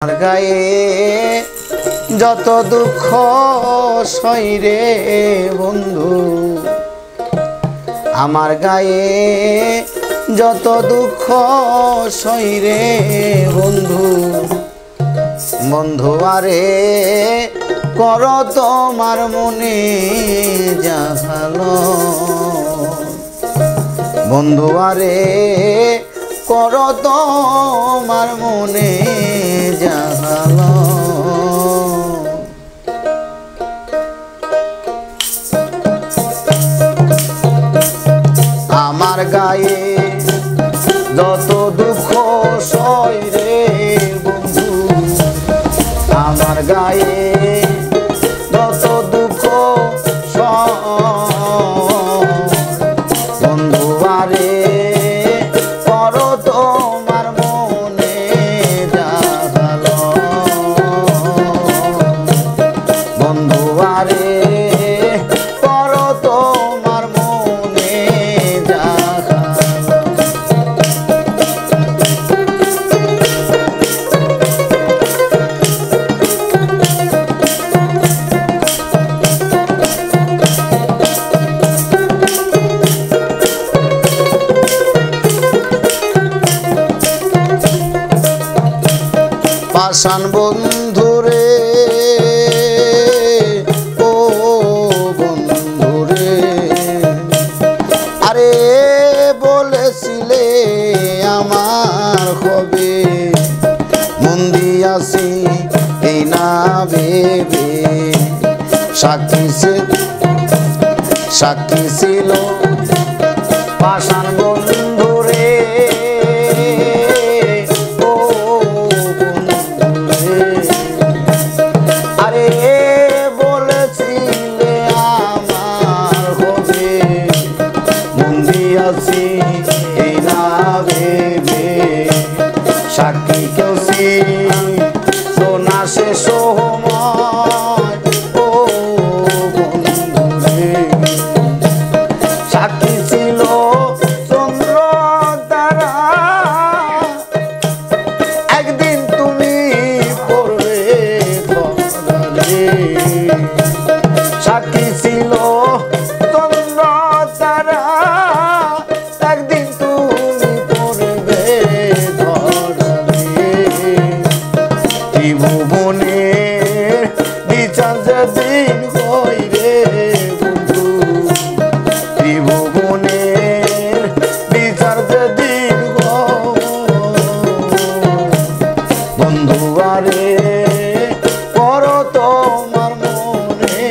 আমার গায়ে যত দুঃখ সই রে বন্ধু, আমার গায়ে যত দুঃখ সই রে বন্ধু, বন্ধু আরে কর তোমার মনে যা ভালো, বন্ধু আরে কর তোমার মনে যা ভালো। আমার গায়ে যত দুঃখ সই রে বন্ধু, আমার গায়ে যত দুঃখ সই, বন্ধু আরে করো তোমার মনে যা ভালো, বন্ধু আরে করো তোমার মনে যা পাষাণ বন্ধুরে, ও বন্ধুরে, আরে বলেছিলে আমার হবে, মন দিয়াছি এই না ভেবে, সাক্ষী ছিল পাষাণ বন্ধুরে, এই না ভেবে, সাক্ষী কেউ সোনা সে সময়, ও বন্ধুরে, সাক্ষী ছিল চন্দ্র তারা, একদিন তুমি পড়বে ধরে, সাক্ষী ছিল চন্দ্র তারা, একদিন তুমি পড়বে ধরে, ত্রিভুবনের বিচার যেদিন হই রে বন্ধু, ত্রিভুবনের বিচার যেদিন বন্ধু আরে করো তোমার মনে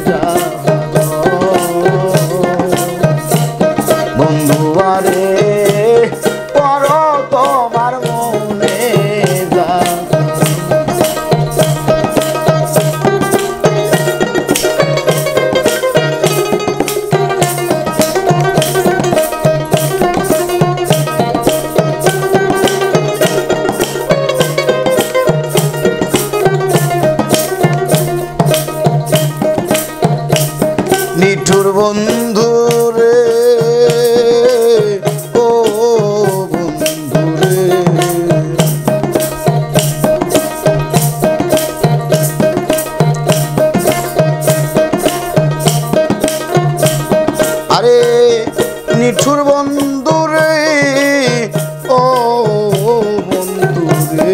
যা বন্ধু আরে করো তোমার মনে যা। নিঠুর বন্ধু রে, ও বন্ধু রে, আরে নিঠুর বন্ধু রে, ও বন্ধু রে,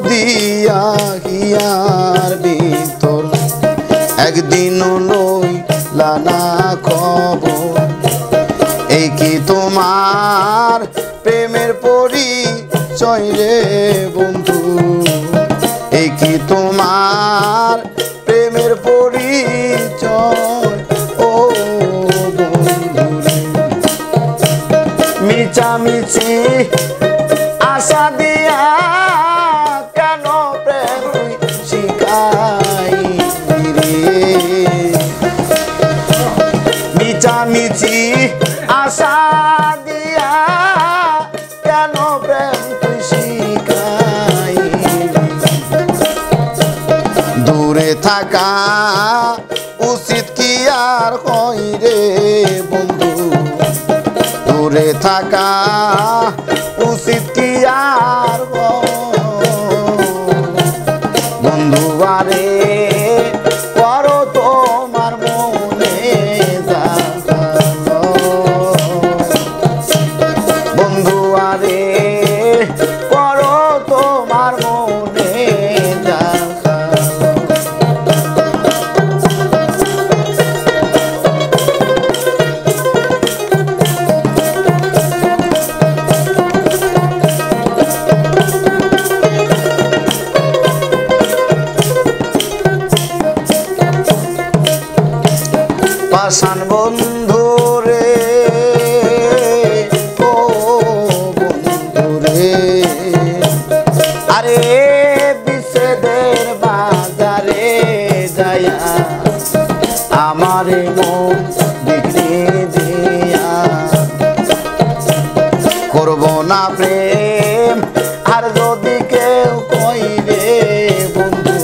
দিয়া হিয়ার ভিতর একদিনও লইলা না খবর, এই কি তোমার প্রেমের পরিচয় রে বন্ধু, এই কি তোমার প্রেমের পরিচয়, ও বন্ধু রে, মিছামিছি আশা দিয়া কেন প্রেম থাকা উচিত কি আর হয় রে বন্ধু, দূরে থাকা উচিত কি আর বন্ধু আরে করো তোমার মনে বন্ধু আরে করো তোমার মনে পাষাণ বন্ধু রে ও বন্ধু রে, আরে বিচ্ছেদের বাজারে যায়া আমারে মন বিক্রি দিয়া, করব না প্রেম আর যদি কেউ কই রে বন্ধু,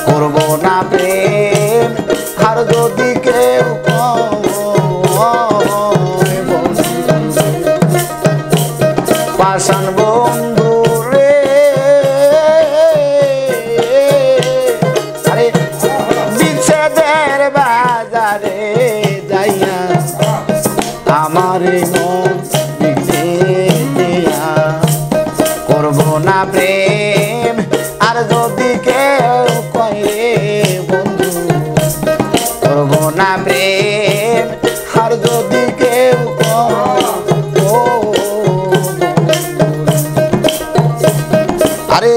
করব না প্রেম আর যদি কেউ পাষাণ বন্ধু রে, আরে বিচ্ছেদের বাজারে যাইয়া আমার মন বিক্রি দিয়া, করব না প্রেম আর যদি কেউ কয় রে বন্ধু, করব না প্রেম আর যদি কেউ আরে